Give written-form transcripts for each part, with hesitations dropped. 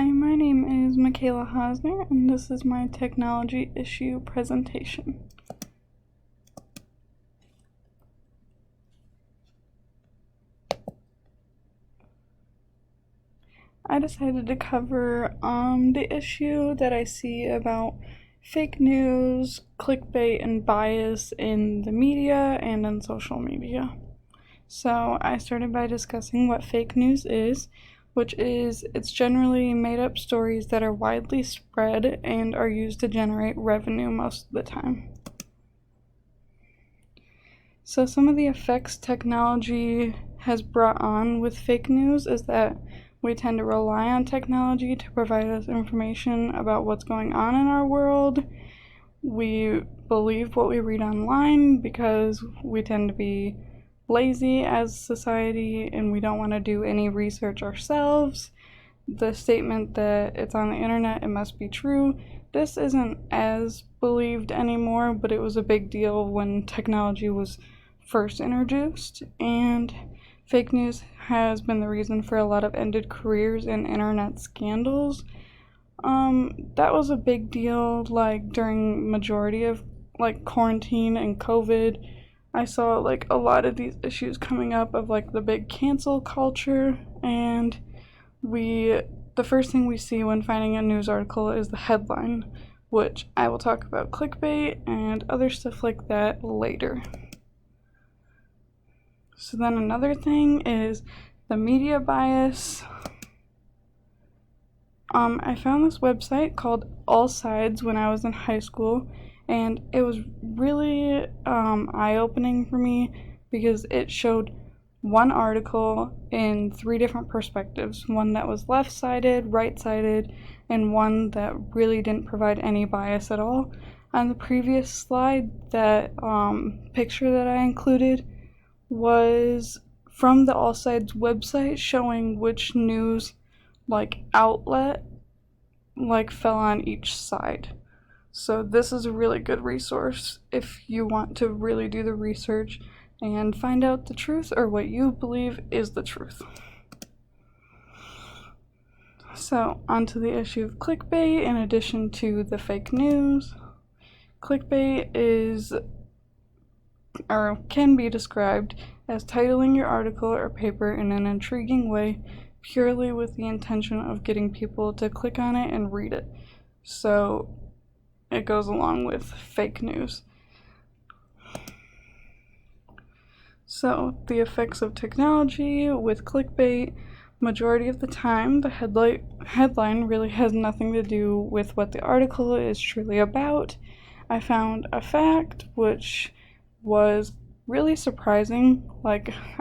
Hi, my name is Michaela Hosner, and this is my technology issue presentation. I decided to cover the issue that I see about fake news, clickbait, and bias in the media and in social media. So I started by discussing what fake news is, which is it's generally made up stories that are widely spread and are used to generate revenue most of the time. So some of the effects technology has brought on with fake news is that we tend to rely on technology to provide us information about what's going on in our world. We believe what we read online because we tend to be lazy as society and we don't want to do any research ourselves. The statement that it's on the internet, it must be true, this isn't as believed anymore, but it was a big deal when technology was first introduced, and fake news has been the reason for a lot of ended careers in internet scandals. That was a big deal, like during majority of like quarantine and COVID. I saw like a lot of these issues coming up of like the big cancel culture, and the first thing we see when finding a news article is the headline, which I will talk about clickbait and other stuff like that later. So then another thing is the media bias. I found this website called All Sides when I was in high school, and it was really eye-opening for me because it showed one article in 3 different perspectives, one that was left-sided, right-sided, and one that really didn't provide any bias at all. On the previous slide, that picture that I included was from the All Sides website showing which news outlet fell on each side. So this is a really good resource if you want to really do the research and find out the truth or what you believe is the truth. So onto the issue of clickbait. In addition to the fake news, clickbait is or can be described as titling your article or paper in an intriguing way purely with the intention of getting people to click on it and read it. So it goes along with fake news. So the effects of technology with clickbait, majority of the time the headline really has nothing to do with what the article is truly about. I found a fact which was really surprising,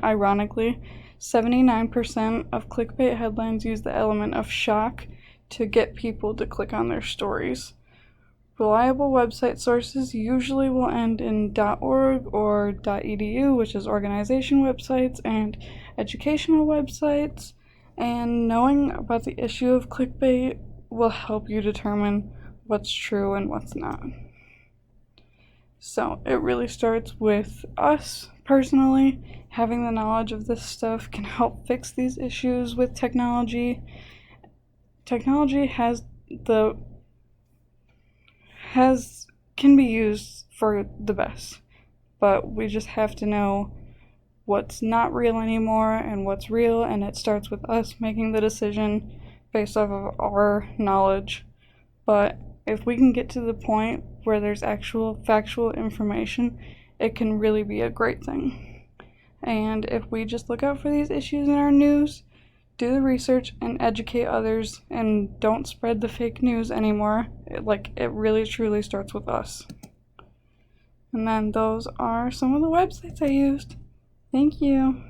ironically, 79% of clickbait headlines use the element of shock to get people to click on their stories. Reliable website sources usually will end in .org or .edu, which is organization websites and educational websites, and knowing about the issue of clickbait will help you determine what's true and what's not. So it really starts with us personally. Having the knowledge of this stuff can help fix these issues with technology. Technology can be used for the best, but we just have to know what's not real anymore and what's real, and it starts with us making the decision based off of our knowledge. But if we can get to the point where there's actual factual information, it can really be a great thing. And if we just look out for these issues in our news, do the research and educate others, and don't spread the fake news anymore, it really truly starts with us. And then those are some of the websites I used. Thank you.